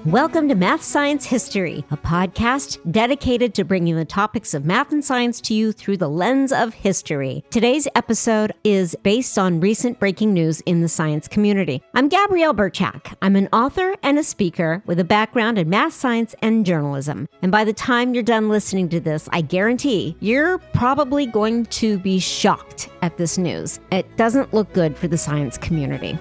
Welcome to Math Science History, a podcast dedicated to bringing the topics of math and science to you through the lens of history. Today's episode is based on recent breaking news in the science community. I'm Gabrielle Burchak. I'm an author and a speaker with a background in math, science, and journalism. And by the time you're done listening to this, I guarantee you're probably going to be shocked at this news. It doesn't look good for the science community.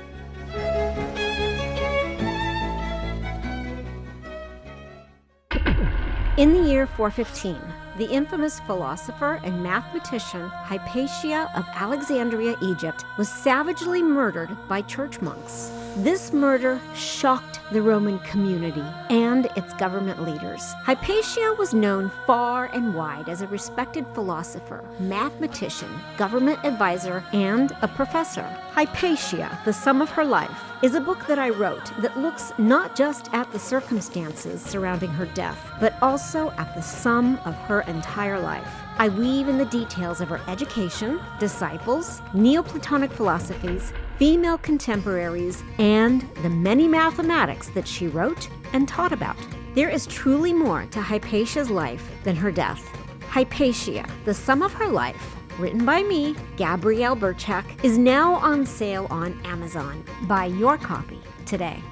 In the year 415, the infamous philosopher and mathematician Hypatia of Alexandria, Egypt, was savagely murdered by church monks. This murder shocked the Roman community and its government leaders. Hypatia was known far and wide as a respected philosopher, mathematician, government advisor, and a professor. Hypatia, The Sum of Her Life, is a book that I wrote that looks not just at the circumstances surrounding her death, but also at the sum of her entire life. I weave in the details of her education, disciples, Neoplatonic philosophies, female contemporaries, and the many mathematics that she wrote and taught about. There is truly more to Hypatia's life than her death. Hypatia, The Sum of Her Life, written by me, Gabrielle Burchak, is now on sale on Amazon. Buy your copy today.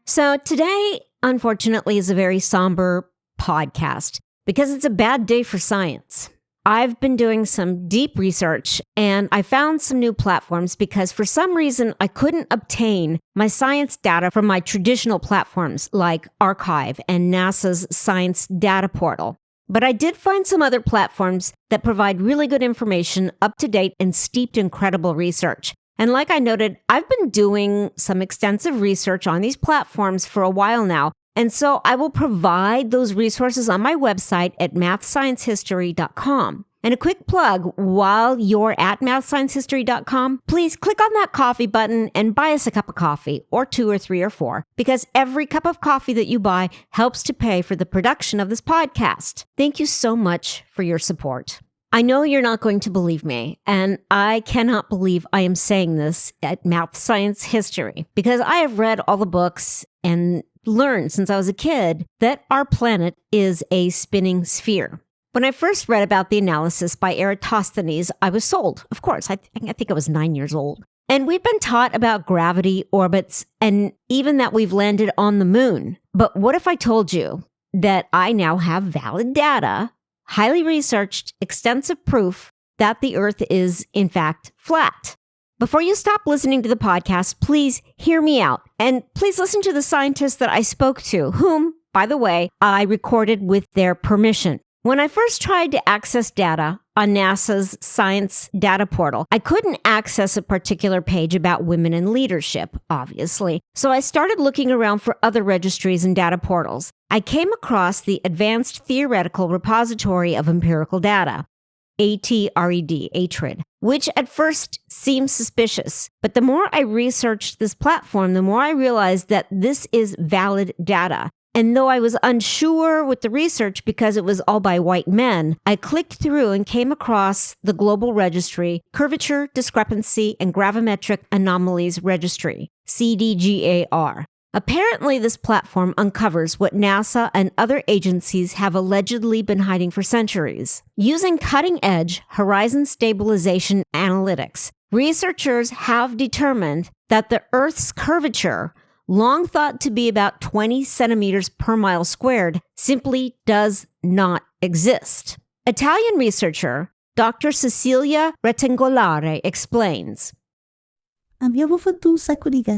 So today, unfortunately, is a very somber podcast because it's a bad day for science. I've been doing some deep research and I found some new platforms because for some reason I couldn't obtain my science data from my traditional platforms like Archive and NASA's Science Data Portal. But I did find some other platforms that provide really good information, up to date, and steeped in credible research. And like I noted, I've been doing some extensive research on these platforms for a while now. And so I will provide those resources on my website at mathsciencehistory.com. And a quick plug, while you're at mathsciencehistory.com, please click on that coffee button and buy us a cup of coffee, or 2 or 3 or 4, because every cup of coffee that you buy helps to pay for the production of this podcast. Thank you so much for your support. I know you're not going to believe me, and I cannot believe I am saying this at Math Science History, because I have read all the books and learned since I was a kid that our planet is a spinning sphere. When I first read about the analysis by Eratosthenes, I was sold. Of course, I think I was 9 years old. And we've been taught about gravity, orbits, and even that we've landed on the moon. But what if I told you that I now have valid data, highly researched, extensive proof that the Earth is, in fact, flat? Before you stop listening to the podcast, please hear me out. And please listen to the scientists that I spoke to, whom, by the way, I recorded with their permission. When I first tried to access data on NASA's Science Data Portal, I couldn't access a particular page about women in leadership, obviously. So I started looking around for other registries and data portals. I came across the Advanced Theoretical Repository of Empirical Data, ATRED, which at first seemed suspicious. But the more I researched this platform, the more I realized that this is valid data. And though I was unsure with the research because it was all by white men, I clicked through and came across the Global Registry, Curvature, Discrepancy, and Gravimetric Anomalies Registry, CDGAR. Apparently, this platform uncovers what NASA and other agencies have allegedly been hiding for centuries. Using cutting-edge horizon stabilization analytics, researchers have determined that the Earth's curvature, long thought to be about 20 centimeters per mile squared, simply does not exist. Italian researcher Dr. Cecilia Rettangolare explains,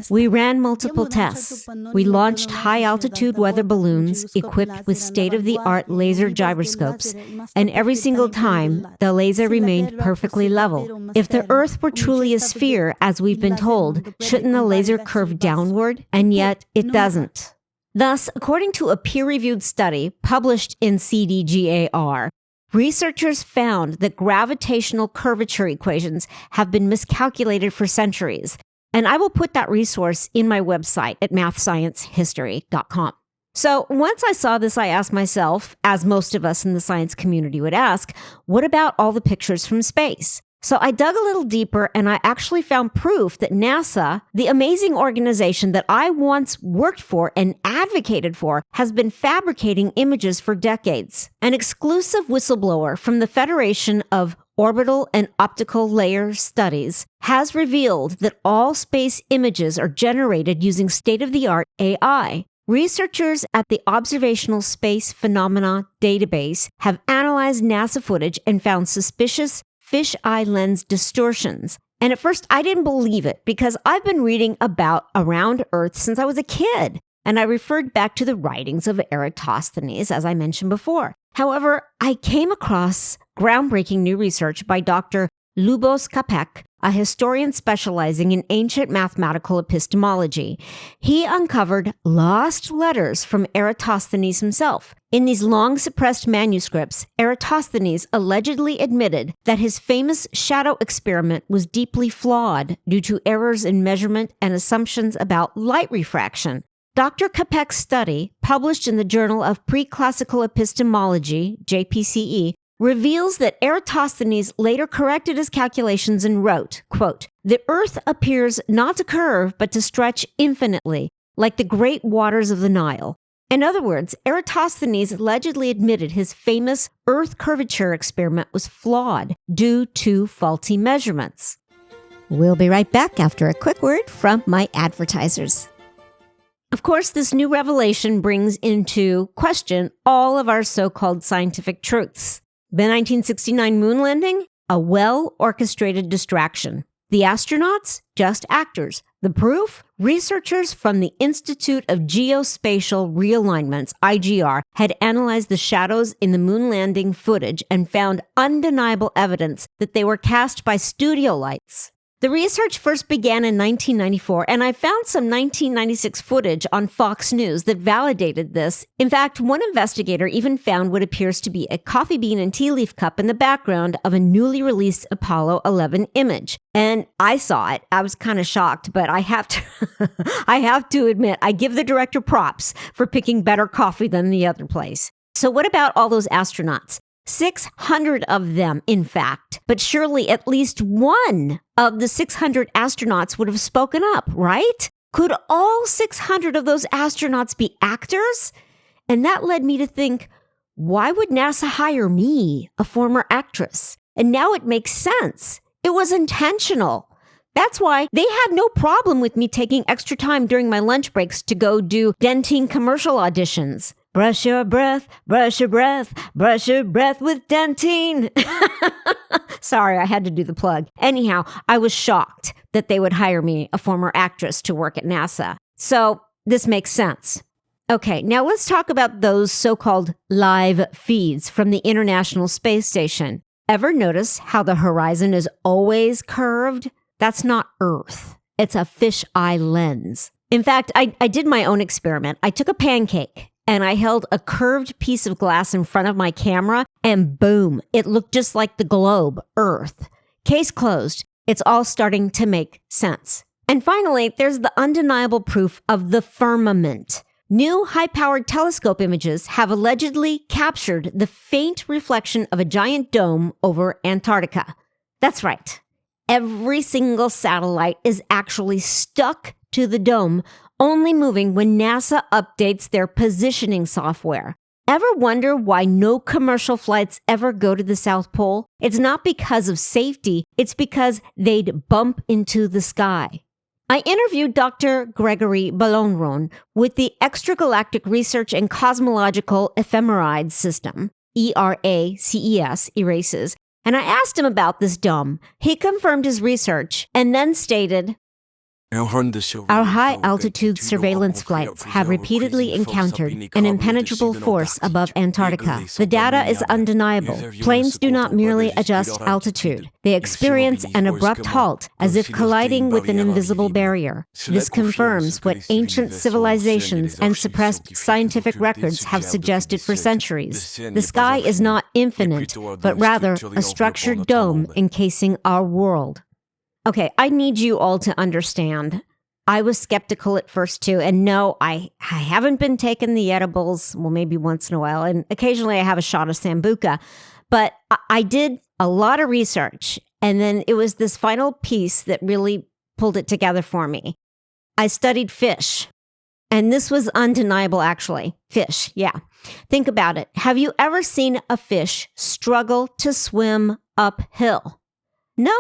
we ran multiple tests. We launched high-altitude weather balloons equipped with state-of-the-art laser gyroscopes, and every single time, the laser remained perfectly level. If the Earth were truly a sphere, as we've been told, shouldn't the laser curve downward? And yet, it doesn't. Thus, according to a peer-reviewed study published in CDGAR, researchers found that gravitational curvature equations have been miscalculated for centuries, and I will put that resource in my website at mathsciencehistory.com. So once I saw this, I asked myself, as most of us in the science community would ask, what about all the pictures from space? So I dug a little deeper and I actually found proof that NASA, the amazing organization that I once worked for and advocated for, has been fabricating images for decades. An exclusive whistleblower from the Federation of Orbital and Optical Layer Studies has revealed that all space images are generated using state-of-the-art AI. Researchers at the Observational Space Phenomena Database have analyzed NASA footage and found suspicious fisheye lens distortions. And at first, I didn't believe it because I've been reading about around Earth since I was a kid. And I referred back to the writings of Eratosthenes, as I mentioned before. However, I came across groundbreaking new research by Dr. Lubos Capek, a historian specializing in ancient mathematical epistemology. He uncovered lost letters from Eratosthenes himself. In these long-suppressed manuscripts, Eratosthenes allegedly admitted that his famous shadow experiment was deeply flawed due to errors in measurement and assumptions about light refraction. Dr. Capek's study, published in the Journal of Preclassical Epistemology, JPCE, reveals that Eratosthenes later corrected his calculations and wrote, quote, "The earth appears not to curve, but to stretch infinitely, like the great waters of the Nile." In other words, Eratosthenes allegedly admitted his famous earth curvature experiment was flawed due to faulty measurements. We'll be right back after a quick word from my advertisers. Of course, this new revelation brings into question all of our so-called scientific truths. The 1969 moon landing? A well-orchestrated distraction. The astronauts? Just actors. The proof? Researchers from the Institute of Geospatial Realignments, IGR, had analyzed the shadows in the moon landing footage and found undeniable evidence that they were cast by studio lights. The research first began in 1994, and I found some 1996 footage on Fox News that validated this. In fact, one investigator even found what appears to be a coffee bean and tea leaf cup in the background of a newly released Apollo 11 image. And I saw it. I was kind of shocked, but I have to admit, I give the director props for picking better coffee than the other place. So what about all those astronauts? 600 of them, in fact. But surely at least one of the 600 astronauts would have spoken up, right? Could all 600 of those astronauts be actors? And that led me to think, why would NASA hire me, a former actress? And now it makes sense. It was intentional. That's why they had no problem with me taking extra time during my lunch breaks to go do Dentine commercial auditions. Brush your breath, brush your breath, brush your breath with Dentine. Sorry, I had to do the plug. Anyhow, I was shocked that they would hire me, a former actress, to work at NASA. So this makes sense. Okay, now let's talk about those so-called live feeds from the International Space Station. Ever notice how the horizon is always curved? That's not Earth. It's a fisheye lens. In fact, I did my own experiment. I took a pancake and I held a curved piece of glass in front of my camera, and boom, it looked just like the globe, Earth. Case closed. It's all starting to make sense. And finally, there's the undeniable proof of the firmament. New high-powered telescope images have allegedly captured the faint reflection of a giant dome over Antarctica. That's right. Every single satellite is actually stuck to the dome, only moving when NASA updates their positioning software. Ever wonder why no commercial flights ever go to the South Pole? It's not because of safety, it's because they'd bump into the sky. I interviewed Dr. Gregory Ballonron with the Extragalactic Research and Cosmological Ephemeride System, ERACES, erases, and I asked him about this dome. He confirmed his research and then stated, "Our high-altitude surveillance flights have repeatedly encountered an impenetrable force above Antarctica. The data is undeniable. Planes do not merely adjust altitude. They experience an abrupt halt, as if colliding with an invisible barrier. This confirms what ancient civilizations and suppressed scientific records have suggested for centuries. The sky is not infinite, but rather a structured dome encasing our world." Okay, I need you all to understand. I was skeptical at first too, and no, I haven't been taking the edibles, well, maybe once in a while, and occasionally I have a shot of Sambuca, but I did a lot of research, And then it was this final piece that really pulled it together for me. I studied fish. And this was undeniable, actually. Fish, yeah. Think about it. Have you ever seen a fish struggle to swim uphill? No,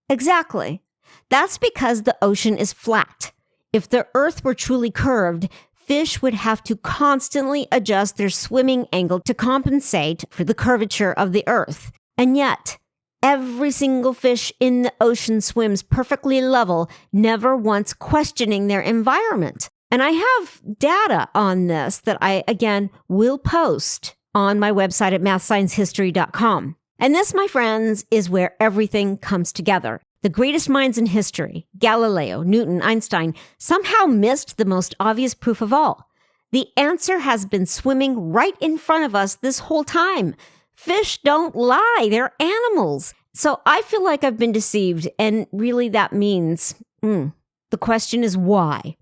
exactly. That's because the ocean is flat. If the earth were truly curved, fish would have to constantly adjust their swimming angle to compensate for the curvature of the earth. And yet, every single fish in the ocean swims perfectly level, never once questioning their environment. And I have data on this that I, again, will post on my website at mathsciencehistory.com. And this, my friends, is where everything comes together. The greatest minds in history, Galileo, Newton, Einstein, somehow missed the most obvious proof of all. The answer has been swimming right in front of us this whole time. Fish don't lie, they're animals. So I feel like I've been deceived, and really that means, the question is why?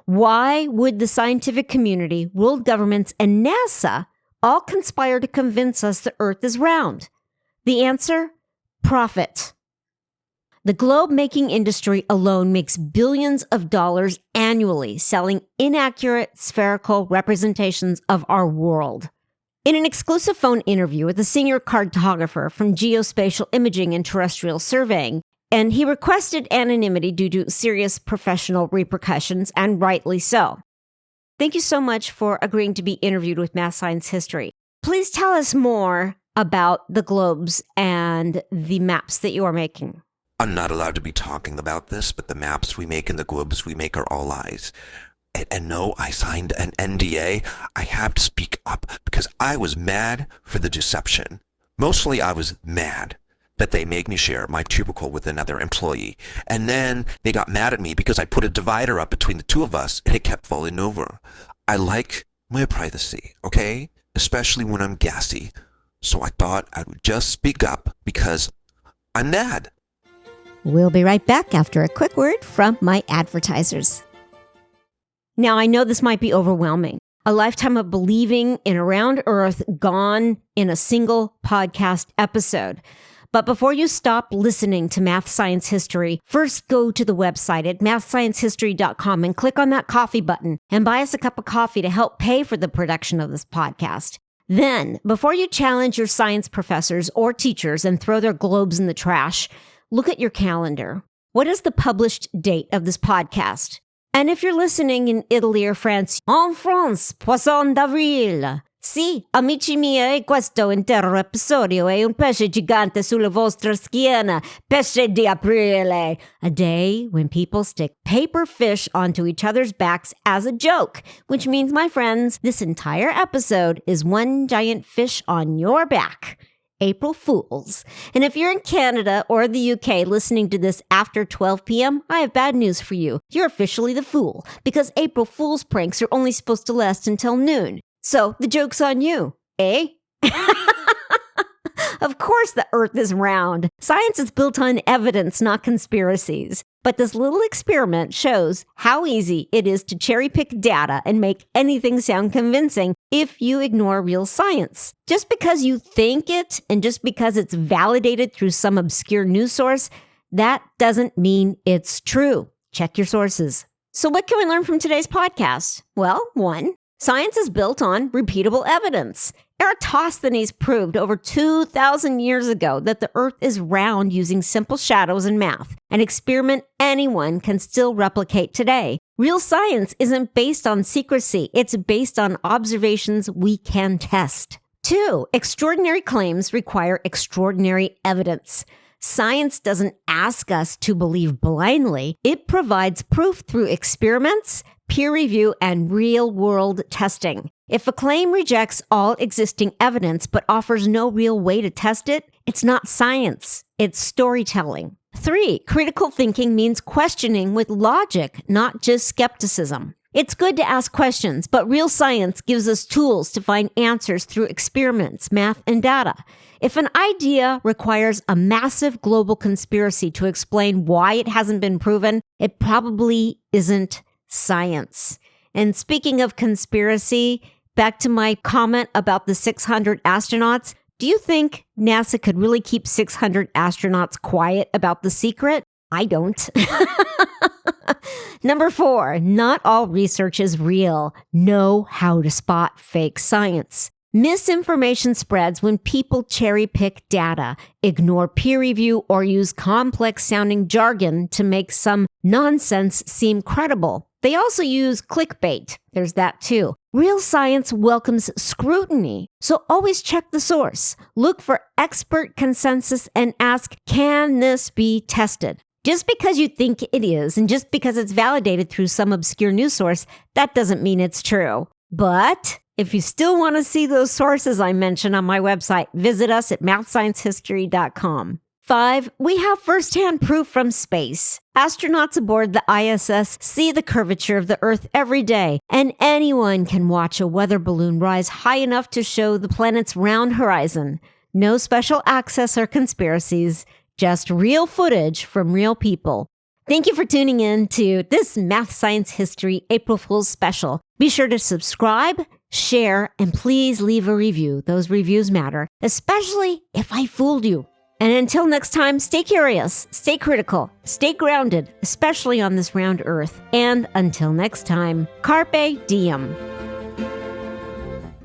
Why would the scientific community, world governments, and NASA all conspire to convince us the Earth is round? The answer? Profit. The globe-making industry alone makes billions of dollars annually selling inaccurate spherical representations of our world. In an exclusive phone interview with a senior cartographer from Geospatial Imaging and Terrestrial Surveying, and he requested anonymity due to serious professional repercussions, and rightly so. Thank you so much for agreeing to be interviewed with Math Science History. Please tell us more about the globes and the maps that you are making. I'm not allowed to be talking about this, but the maps we make and the globes we make are all lies. And no, I signed an NDA. I have to speak up because I was mad for the deception. Mostly I was mad that they made me share my cubicle with another employee. And then they got mad at me because I put a divider up between the two of us and it kept falling over. I like my privacy, okay? Especially when I'm gassy. So I thought I would just speak up because I'm mad. We'll be right back after a quick word from my advertisers. Now, I know this might be overwhelming. A lifetime of believing in a round Earth gone in a single podcast episode. But before you stop listening to Math Science History, first go to the website at mathsciencehistory.com and click on that coffee button and buy us a cup of coffee to help pay for the production of this podcast. Then, before you challenge your science professors or teachers and throw their globes in the trash, look at your calendar. What is the published date of this podcast? And if you're listening in Italy or France, en France, poisson d'avril. Sì, amici miei, questo intero episodio è un pesce gigante sulla vostra schiena, pesce di aprile. A day when people stick paper fish onto each other's backs as a joke, which means, my friends, this entire episode is one giant fish on your back. April Fools. And if you're in Canada or the UK listening to this after 12 p.m., I have bad news for you. You're officially the fool, because April Fool's pranks are only supposed to last until noon. So the joke's on you, eh? Of course the Earth is round. Science is built on evidence, not conspiracies. But this little experiment shows how easy it is to cherry-pick data and make anything sound convincing if you ignore real science. Just because you think it, and just because it's validated through some obscure news source, that doesn't mean it's true. Check your sources. So what can we learn from today's podcast? Well, 1, science is built on repeatable evidence. Eratosthenes proved over 2,000 years ago that the Earth is round using simple shadows and math, an experiment anyone can still replicate today. Real science isn't based on secrecy, it's based on observations we can test. 2, extraordinary claims require extraordinary evidence. Science doesn't ask us to believe blindly, it provides proof through experiments, peer review, and real-world testing. If a claim rejects all existing evidence but offers no real way to test it, it's not science, it's storytelling. 3, critical thinking means questioning with logic, not just skepticism. It's good to ask questions, but real science gives us tools to find answers through experiments, math, and data. If an idea requires a massive global conspiracy to explain why it hasn't been proven, it probably isn't science. And speaking of conspiracy, back to my comment about the 600 astronauts, Do you think NASA could really keep 600 astronauts quiet about the secret? I don't. Number 4, not all research is real. Know how to spot fake science. Misinformation spreads when people cherry-pick data, ignore peer review, or use complex-sounding jargon to make some nonsense seem credible. They also use clickbait. There's that too. Real science welcomes scrutiny, so always check the source. Look for expert consensus and ask, can this be tested? Just because you think it is, and just because it's validated through some obscure news source, that doesn't mean it's true. But if you still want to see those sources I mentioned on my website, visit us at mathsciencehistory.com. 5, we have firsthand proof from space. Astronauts aboard the ISS see the curvature of the Earth every day, and anyone can watch a weather balloon rise high enough to show the planet's round horizon. No special access or conspiracies, just real footage from real people. Thank you for tuning in to this Math Science History April Fool's Special. Be sure to subscribe, share, and please leave a review. Those reviews matter, especially if I fooled you. And until next time, stay curious, stay critical, stay grounded, especially on this round Earth. And until next time, carpe diem.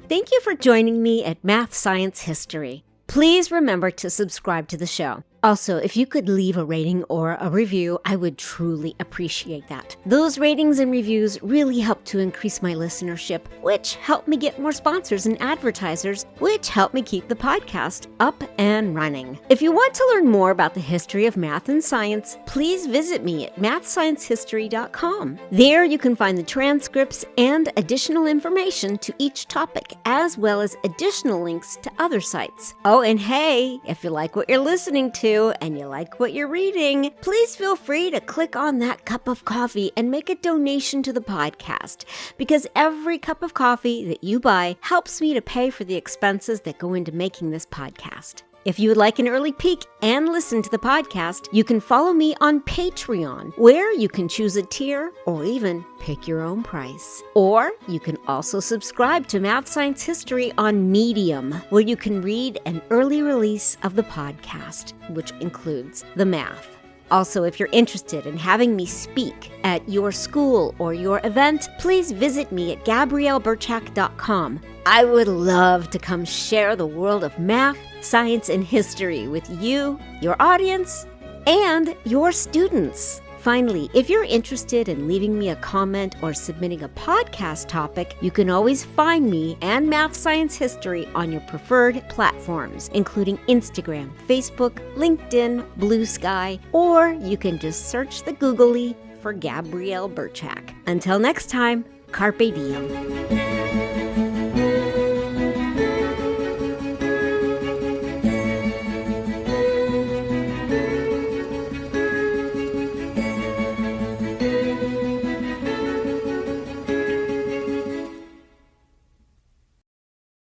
Thank you for joining me at Math Science History. Please remember to subscribe to the show. Also, if you could leave a rating or a review, I would truly appreciate that. Those ratings and reviews really help to increase my listenership, which help me get more sponsors and advertisers, which help me keep the podcast up and running. If you want to learn more about the history of math and science, please visit me at mathsciencehistory.com. There you can find the transcripts and additional information to each topic, as well as additional links to other sites. Oh, and hey, if you like what you're listening to, and you like what you're reading, please feel free to click on that cup of coffee and make a donation to the podcast, because every cup of coffee that you buy helps me to pay for the expenses that go into making this podcast. If you would like an early peek and listen to the podcast, you can follow me on Patreon, where you can choose a tier or even pick your own price. Or you can also subscribe to Math Science History on Medium, where you can read an early release of the podcast, which includes the math. Also, if you're interested in having me speak at your school or your event, please visit me at GabrielleBurchak.com. I would love to come share the world of math, science, and history with you, your audience, and your students. Finally, if you're interested in leaving me a comment or submitting a podcast topic, you can always find me and Math Science History on your preferred platforms, including Instagram, Facebook, LinkedIn, Blue Sky, or you can just search the Googly for Gabrielle Burchak. Until next time, carpe diem.